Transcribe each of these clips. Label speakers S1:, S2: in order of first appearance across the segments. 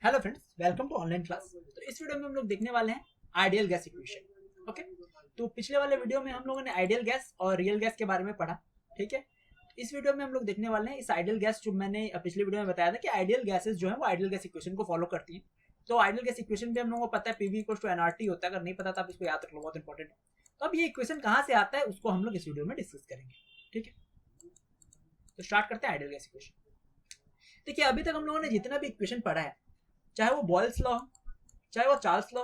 S1: Hello friends, welcome to online class. तो इस video में हम लोग देखने वाले हैं आइडियल गैस इक्वेशन। ओके, तो पिछले वाले वीडियो में हम लोगों ने आइडियल गैस और रियल गैस के बारे में पढ़ा। ठीक है, इस वीडियो में हम लोग देखने वाले हैं इस आइडियल गैस, जो मैंने पिछले वीडियो में बताया था कि आइडियल गैसेस जो है वो आइडियल गैस इक्वेशन को फॉलो करती हैं। तो आइडियल गैस इक्वेशन भी हम लोगों को पता है, पीवी इक्वल्स टू एनआरटी होता है। अगर नहीं पता तो आप इसको याद रख लो, बहुत इंपॉर्टेंट है। तो अब ये इक्वेशन कहाँ से आता है उसको हम लोग इस वीडियो में डिस्कस करेंगे। ठीक है, तो स्टार्ट करते हैं आइडियल गैस इक्वेशन। देखिए, अभी तक हम लोगों ने जितना भी इक्वेशन पढ़ा है, चाहे वो बॉयल्स लॉ, चाहे वो चार्ल्स लॉ,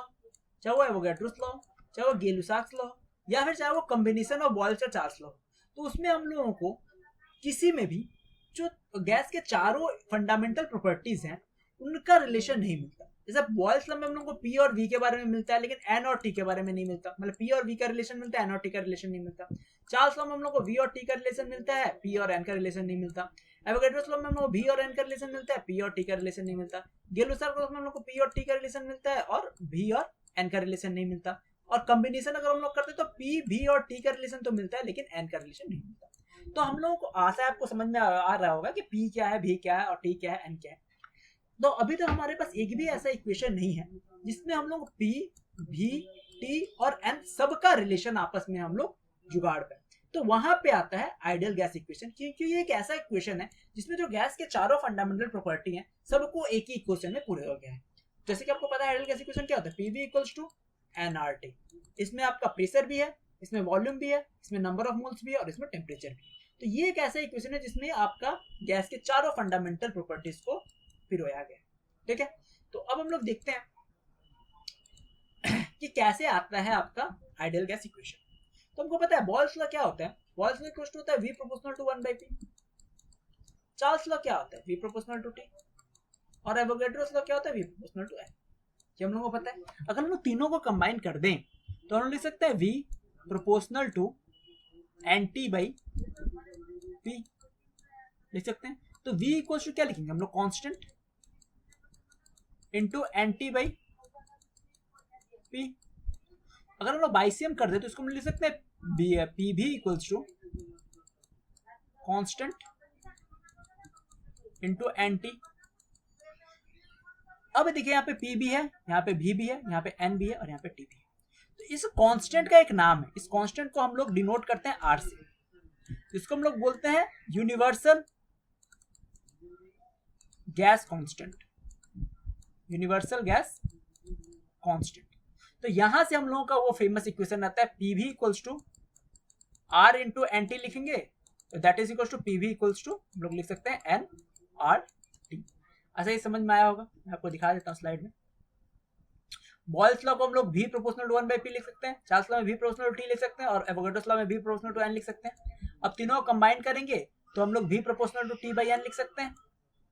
S1: चाहे वो एवोगैड्रोस लॉ, चाहे वो गै-लुसाक्स लॉ, या फिर चाहे वो कॉम्बिनेशन ऑफ बॉयल्स और चार्ल्स लॉ, तो उसमें हम लोगों को किसी में भी जो गैस के चारों फंडामेंटल प्रॉपर्टीज हैं उनका रिलेशन नहीं मिलता। जैसे बॉयल्स लॉ में हम लोगों को पी और वी के बारे में मिलता है, लेकिन एन और टी के बारे में नहीं मिलता। मतलब पी और वी का रिलेशन मिलता है, एन और टी का रिलेशन नहीं मिलता। चार्ल्स लॉ में हम लोग को वी और टी का रिलेशन मिलता है, पी और एन का रिलेशन नहीं मिलता। एवोगैड्रोस लॉ में हम लोग को वी और एन का रिलेशन मिलता है, पी और टी का रिलेशन नहीं मिलता। गै-लुसाक्स में हम लोग को पी और टी का रिलेशन मिलता है और वी और एन का रिलेशन नहीं मिलता। और कॉम्बिनेशन अगर हम लोग करते हैं तो पी वी और टी का रिलेशन तो मिलता है, लेकिन एन का रिलेशन नहीं मिलता। तो हम लोगों को आशा है आपको समझ में आ रहा होगा कि पी क्या है, वी क्या है और टी क्या है, एन क्या है। तो अभी तक हमारे पास एक भी ऐसा इक्वेशन नहीं है जिसमें हम लोग पी वी टी और एन सबका रिलेशन आपस में हम लोग जुगाड़ पे। तो वहां पे आता है आइडियल गैस इक्वेशन, क्योंकि ये एक ऐसा इक्वेशन है जिसमें जो गैस के चारों फंडामेंटल प्रॉपर्टी हैं सबको एक ही इक्वेशन में पूरे हो गया है। जैसे कि आपको पता है आइडियल गैस इक्वेशन क्या होता है, पीवी इक्वल्स टू एनआरटी। इसमें आपका प्रेशर भी है, इसमें वॉल्यूम भी है, इसमें नंबर ऑफ मोल्स भी है और इसमें टेम्परेचर भी है। तो ये एक ऐसा इक्वेशन है जिसमें आपका गैस के चारों फंडामेंटल प्रॉपर्टीज को पिरोया गया। ठीक है, तो अब हम लोग देखते हैं कि कैसे आता है आपका आइडियल गैस इक्वेशन। तो हमको पता है बॉयल्स लॉ क्या होता है, बॉयल्स लॉ इक्वल्स टू होता है v proportional to 1 by p। Charles law क्या होता है, v प्रोपोर्शनल टू t। और एवोगैड्रोस लॉ क्या होता है, v प्रोपोर्शनल टू n। ये हम लोगों को पता है। अगर हम लोग तीनों को कंबाइन कर दें तो हम लोग लिख सकते हैं v proportional to nt by p लिख सकते हैं। तो v इक्वल्स टू क्या लिखेंगे हम लोग, constant into nt by p। अगर हम लोग बाइसियम कर दे तो इसको हम लिख सकते हैं पी भी equals to constant into NT. अब देखिए, यहाँ पे पी भी है, यहाँ पे भी है, यहाँ पे एन भी है और यहाँ पे टी भी है। तो इस कांस्टेंट का एक नाम है, इस कांस्टेंट को हम लोग डिनोट करते हैं आर से। इसको हम लोग बोलते हैं universal gas constant, universal gas constant. तो यहां से हम लोगों का वो फेमस इक्वेशन आता है P V equals to R into N T लिखेंगे, तो that is equals to P V equals to हम लोग लिख सकते हैं एन आर टी। ऐसा ही समझ में आया होगा, मैं आपको दिखा देता हूँ स्लाइड में। बॉयल्स लॉ को हम लोग v proportional to 1 by p लिख सकते हैं, चार्ल्स लॉ में v प्रोपोर्शनल टू t लिख सकते हैं और एवोगैड्रोस लॉ में v प्रोपोर्शनल टू n लिख सकते हैं। अब तीनों को कंबाइन करेंगे तो हम लोग v proportional to t by n लिख सकते हैं,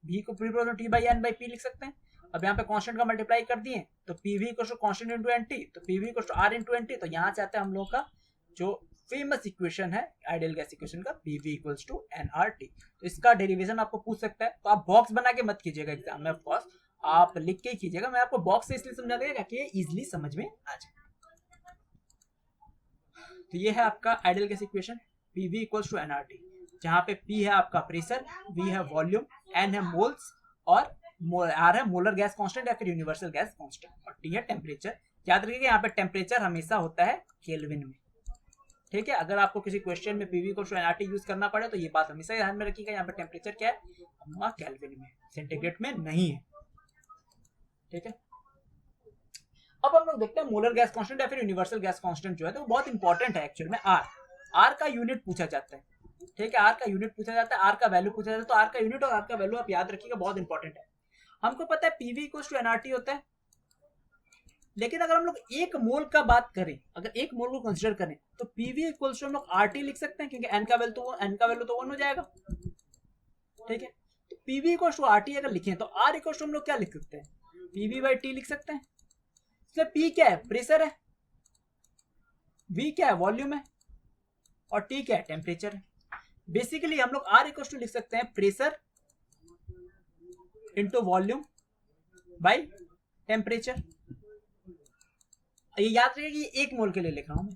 S1: v को v proportional t by n by p लिख सकते हैं। अब यहाँ पे कांस्टेंट का मल्टीप्लाई कर दिए तो pv equals to constant into nt, तो pv equals to r into nt। तो यहाँ से आता है हम लोग का जो फेमस इक्वेशन है आइडियल गैस इक्वेशन का, pv इक्वल्स टू nRT। तो इसका डेरिवेशन आपको पूछ सकता है, तो आप बॉक्स बना के मत कीजिएगा एग्जाम में, ऑफ कोर्स आप लिख के ही कीजिएगा। मैं आपको बॉक्स से इसलिए समझा देगा ताकि ये इजीली समझ में आ जाए। तो ये है आपका ideal gas equation, pv equals to nRT, जहाँ पे p है आपका प्रेशर, v है वॉल्यूम, n है मोल्स और r है मोलर गैस कांस्टेंट या फिर यूनिवर्सल गैस कांस्टेंट और t है टेम्परेचर। याद रखिएगा यहाँ पे टेम्परेचर हमेशा होता है केल्विन में। ठीक है, अगर आपको किसी क्वेश्चन में pv equals to nRT use करना पड़े तो ये बात हमेशा ध्यान में रखिएगा, यहाँ पे टेम्परेचर क्या है, हमारा केल्विन में, सेंटीग्रेड में नहीं है। ठीक है, अब हम लोग देखते हैं मोलर गैस कांस्टेंट या फिर यूनिवर्सल गैस कांस्टेंट जो है तो वो बहुत इंपॉर्टेंट है एक्चुअल में। आर का यूनिट पूछा जाता है। ठीक है, आर का यूनिट पूछा जाता है, आर का वैल्यू पूछा जाता है। तो आर का यूनिट और आर का वैल्यू आप याद रखिएगा, बहुत इंपॉर्टेंट है। हमको पता है पीवी इक्वल्स टू एनआरटी होता है, लेकिन अगर हम लोग एक मोल का बात करें, अगर एक मोल को कंसिडर करें तो पीवी इक्वल्स टू हम लोग आरटी लिख सकते हैं, क्योंकि एन का वैल्यू तो 1 हो जाएगा। ठीक है, तो पीवी इक्वल्स टू आरटी अगर लिखें तो आर इक्वल्स टू हम लोग क्या लिख सकते हैं, पीवी बाई टी लिख सकते हैं। इसमें पी क्या है, प्रेशर है, वी क्या है, वॉल्यूम है और टी क्या है, टेम्परेचर है। बेसिकली हम लोग आर इक्वल टू लिख सकते हैं pressure into volume by temperature. ये याद रखिए कि एक मोल के लिए लिख रहा हूं मैं।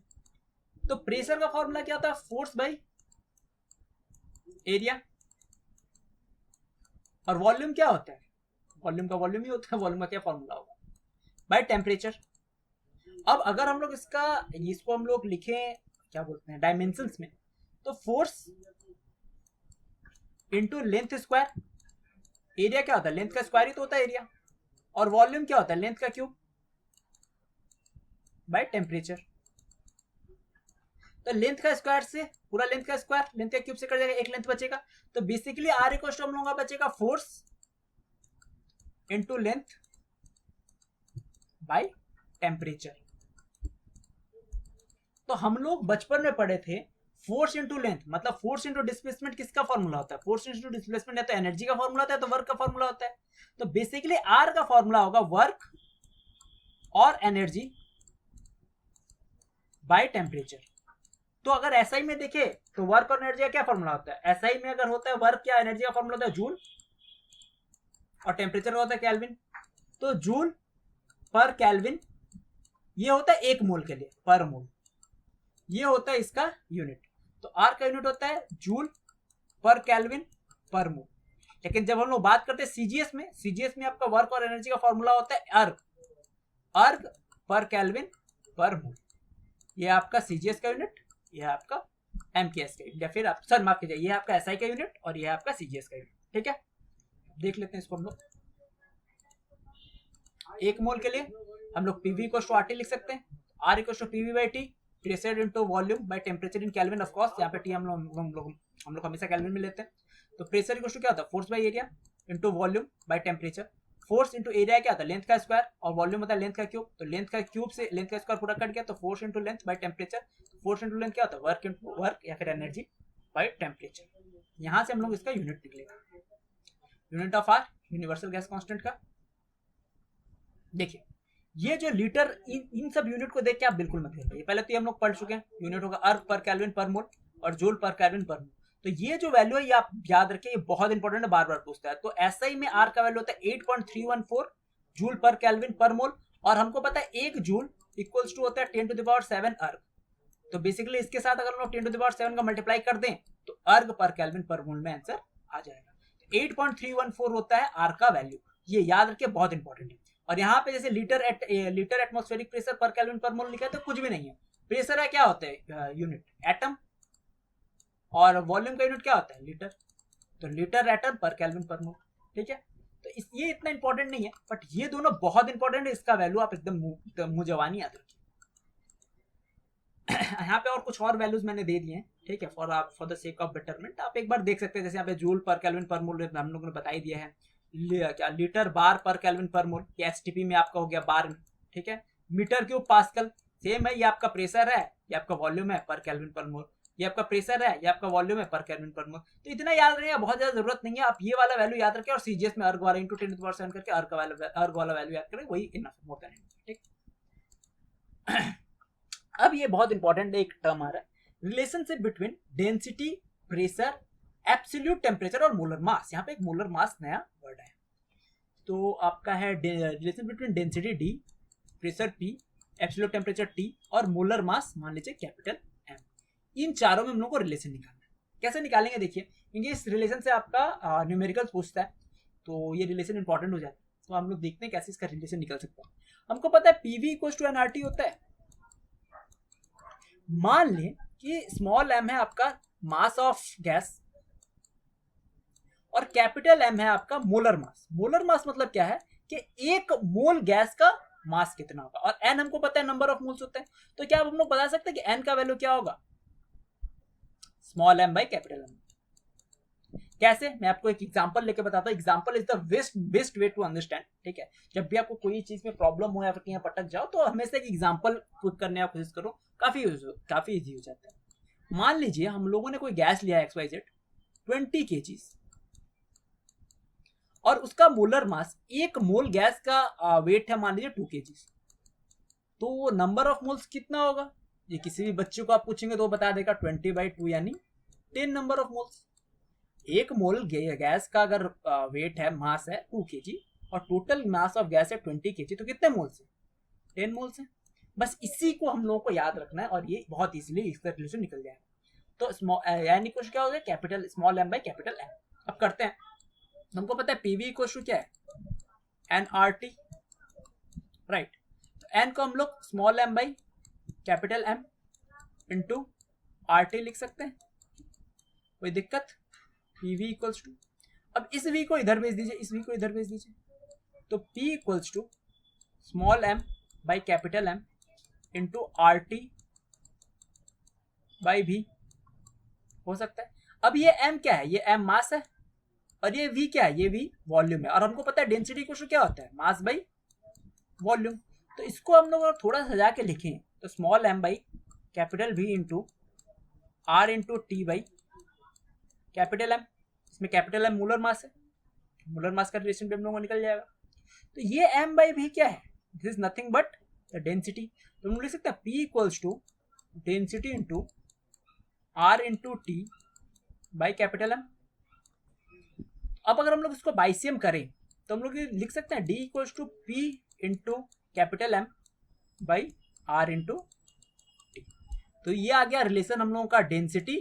S1: तो प्रेशर का फॉर्मूला क्या होता है, फोर्स बाई एरिया, और वॉल्यूम क्या होता है, वॉल्यूम का वॉल्यूम ही होता है, वॉल्यूम का क्या फॉर्मूला होगा, बाय टेम्परेचर। अब अगर हम लोग इसको हम लोग लिखें क्या बोलते हैं डायमेंशंस में, तो force into length square, area क्या होता है, लेंथ का स्क्वायर ही तो होता है एरिया, और वॉल्यूम क्या होता है, लेंथ का क्यूब बाय टेम्परेचर। तो लेंथ का स्क्वायर से पूरा लेंथ का स्क्वायर, लेंथ का क्यूब से कट जाएगा, एक लेंथ बचेगा। तो बेसिकली आर इक्वल टू हम लोगों का बचेगा force into length by temperature. तो हम लोग बचपन में पढ़े थे फोर्स इंटू लेंथ मतलब फोर्स इंटू डिस्प्लेसमेंट किसका फॉर्मूला होता है, फोर्स इंटू डिस्प्लेसमेंट या तो एनर्जी का फॉर्मूला होता है तो वर्क का फॉर्मूला होता है। तो बेसिकली आर का फॉर्मूला होगा वर्क और एनर्जी बाय टेम्परेचर। तो अगर एसआई में देखे तो वर्क और एनर्जी का क्या फॉर्मूला होता है, एसआई में अगर होता है वर्क या एनर्जी का फॉर्मूला होता है जूल, और टेम्परेचर होता है केल्विन। तो जूल पर केल्विन ये होता है एक मोल के लिए, पर मोल ये होता है इसका यूनिट। तो आर का यूनिट होता है जूल पर केल्विन पर मोल। लेकिन जब हम लोग बात करते हैं सीजीएस में आपका वर्क और एनर्जी का फॉर्मूला होता है अर्ग पर केल्विन पर मोल। ये आपका सीजीएस का यूनिट, ये आपका एमकेएस का यूनिट, या फिर आप सर माफ कीजिए ये आपका एसआई का यूनिट और ये आपका सीजीएस का यूनिट। ठीक है, देख लेते हैं इसको हम लोग। एक मोल के लिए हम लोग पीवी इक्वल टू आरटी लिख सकते हैं, R equal to PV by T, pressure into volume by temperature in Kelvin of course, यहाँ पे टी हम लोग हमेशा केल्विन में लेते हैं। तो प्रेशर इक्वल टू क्या होता है force by area into volume by temperature. Force into area क्या होता है लेंथ का स्क्वायर, और वॉल्यूम होता है लेंथ का क्यूब। तो लेंथ का क्यूब से लेंथ का स्क्वायर पूरा कट गया, तो force into length by temperature. Force into length क्या होता है वर्क इंटू वर्क या फिर एनर्जी बाय टेम्परेचर। यहां से हम लोग इसका यूनिट निकलेगा, unit of R universal gas constant का। देखिए ये जो लीटर इन सब यूनिट को देख के आप बिल्कुल मत करिए, पहले तो ये हम लोग पढ़ चुके हैं, यूनिट होगा अर्ग पर केल्विन पर मोल और जूल पर केल्विन पर मोल। तो ये जो वैल्यू है ये आप याद रखिए, ये बहुत इंपॉर्टेंट है, बार बार पूछता है। तो एसआई में आर का वैल्यू होता है 8.314 जूल पर केल्विन पर मोल, और हमको पता है 1 जूल इक्वल्स टू होता है 10 टू द पावर 7 अर्ग। तो बेसिकली इसके साथ अगर हम लोग 10 टू द पावर 7 का मल्टीप्लाई कर दें तो अर्ग पर केल्विन पर मोल में आंसर आ जाएगा। 8.314 होता है आर का वैल्यू, ये याद रखिए, बहुत इंपॉर्टेंट है। और यहाँ पे जैसे लीटर एटमॉस्फेरिक प्रेशर पर केल्विन पर मोल लिखा है तो कुछ भी नहीं है, प्रेशर है क्या होता है यूनिट एटम, और वॉल्यूम का यूनिट क्या होता है लीटर, तो लीटर एटम पर केल्विन पर मोल। ठीक है, तो ये इतना इंपॉर्टेंट नहीं है, बट ये दोनों बहुत इंपॉर्टेंट है, इसका वैल्यू आप एकदम मुंह जवानी याद रखिए। यहाँ पे और कुछ और वैल्यूज मैंने दे दिए हैं, ठीक है, for the sake of betterment आप एक बार देख सकते हैं। जैसे यहाँ पे जूल पर केल्विन पर मोल हम लोगों ने बता ही दिया है, क्या लीटर बार पर केल्विन पर मोल, ये एसटीपी में आपका हो गया बार में। ठीक है, मीटर क्यूब पास्कल सेम है, ये आपका प्रेशर है, ये आपका वॉल्यूम है पर केल्विन पर मोल, ये आपका प्रेशर है, ये आपका वॉल्यूम है पर केल्विन पर मोल। तो इतना याद रखिएगा, बहुत ज्यादा जरूरत नहीं है, आप ये वाला वैल्यू याद रखें और सीजीएस में अर्ग वाला इंटू 10 टू द पावर 7 करके अर्ग वाला वैल्यू याद करें, वही इनफ मोर देन इनफ। ठीक, अब ये बहुत इंपॉर्टेंट एक टर्म आ रहा है, relationship between density, pressure, absolute temperature और मोलर मास। यहाँ पे एक मोलर मास नया वर्ड है, तो आपका है relation between density D, pressure P, absolute temperature T और मोलर मास मान लीजिए कैपिटल एम। इन चारों में हम लोग को रिलेशन निकालना है। कैसे निकालेंगे देखिए, क्योंकि इस रिलेशन से आपका न्यूमेरिकल्स पूछता है, तो ये रिलेशन इंपॉर्टेंट हो जाता है। तो हम लोग देखते हैं कैसे इसका रिलेशन निकल सकता है। हमको पता है पीवी इक्वल टू एनआरटी होता है। मान लें कि स्मॉल एम है आपका मास ऑफ गैस और कैपिटल एम है आपका मोलर मास। मोलर मास मतलब क्या है कि एक मोल गैस का मास कितना होगा, और एन हमको पता है नंबर ऑफ मोल्स होते हैं। तो क्या हम लोग बता सकते हैं कि एन का वैल्यू क्या होगा, small M by capital M. कैसे, मैं आपको एक एग्जांपल लेके बताता हूँ। Example is the best way to understand. ठीक है, जब भी आपको कोई चीज में प्रॉब्लम हो या फिर कहीं पटक जाओ तो हमेशा एक एग्जांपल पुट करने की कोशिश करो, काफी इजी हो जाता है। मान लीजिए हम लोगों ने कोई गैस लिया XYZ 20 kg और उसका मोलर मास, एक मोल गैस का वेट है मान लीजिए 2 kg, तो नंबर ऑफ मोल्स कितना होगा, ये किसी भी बच्चे को आप पूछेंगे तो बता देगा 20/2 यानी 10 नंबर ऑफ मोल्स। एक मोल गैस का अगर वेट है, मास है 2 kg और टोटल मास ऑफ गैस है 20 kg, तो कितने मोल्स है, 10 मोल्स है। बस इसी को हम लोगों को याद रखना है और ये बहुत इजीली इसका रिलेशन निकल जाएगा। तो यानी कुछ क्या हो गया, capital small M by capital M. अब करते हैं, हमको पता है पीवी इक्वल टू क्या है, nRT, राइट। n को हम लोग small m by capital M into RT लिख सकते हैं, कोई दिक्कत? PV इक्वल्स टू, अब इस V को इधर भेज दीजिए, इस V को इधर भेज दीजिए, तो P equals to small m by capital M into RT by V हो सकता है। अब ये M क्या है? ये M मास है, और ये V क्या है? ये V वॉल्यूम है, और हमको पता है डेंसिटी इक्वल टू क्या होता है? Mass by volume. तो इसको हम लोग थोड़ा सजा के लिखें तो small m by capital V into R into T by capital M, इसमें कैपिटल M मोलर मास है, मोलर मास का रिलेशन भी हम लोगों को निकल जाएगा। तो ये m बाई V क्या है? This is nothing but the density. तो हम लोग लिख सकते हैं P equals to density into R into T by capital M। अब अगर हम लोग इसको बाइसियम करें तो हम लोग लिख सकते हैं D equals to P into capital M by R into T। तो ये आ गया रिलेशन हम लोगों का डेंसिटी,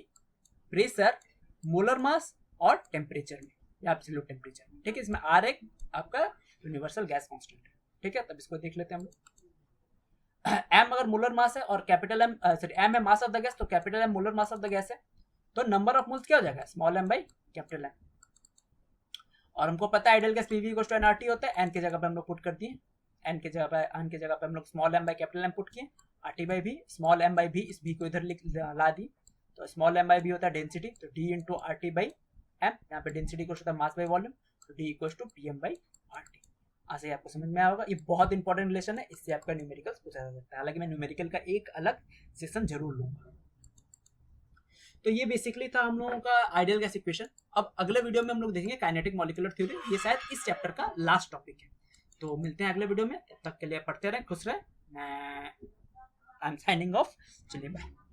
S1: प्रेशर, मोलर मास और टेम्परेचर में, या एब्सोल्यूट टेम्परेचर में, ठीक है। इसमें R एक आपका यूनिवर्सल गैस कांस्टेंट है, ठीक है। तब इसको देख लेते हैं हम लोग। M अगर मोलर मास है और कैपिटल M सॉरी M है मास ऑफ द गैस, तो capital M molar mass of the gas है, तो नंबर ऑफ मोल्स क्या हो जाएगा? Small m by capital M। और हमको पता है ideal gas PV equals to nRT होता है, n की जगह पे हम लोग पुट कर दिए, n की जगह पे हम लोग small m by capital M put किए, RT by V, small m by V, इस V को इधर ला दी, तो स्मॉल m बाई V होता है डेंसिटी, तो D into RT by M, यहाँ पे डेंसिटी इक्वल्स होता है मास बाई वॉल्यूम, तो D equals to PM by RT। आज से आपको समझ में आया होगा, ये बहुत इंपॉर्टेंट रिलेशन है, इससे आपका न्यूमेरिकल्स पूछा जा सकता है, हालांकि मैं न्यूमेरिकल का एक अलग सेशन जरूर लूंगा। तो ये बेसिकली था हम लोगों का आइडियल गैस इक्वेशन। अब अगले वीडियो में हम लोग देखेंगे काइनेटिक मॉलिक्यूलर थ्योरी, ये शायद इस चैप्टर का लास्ट टॉपिक है। तो मिलते हैं अगले वीडियो में, तब तक के लिए पढ़ते रहें, खुश रहें। मैं आई एम साइनिंग ऑफ, चलिए बाय।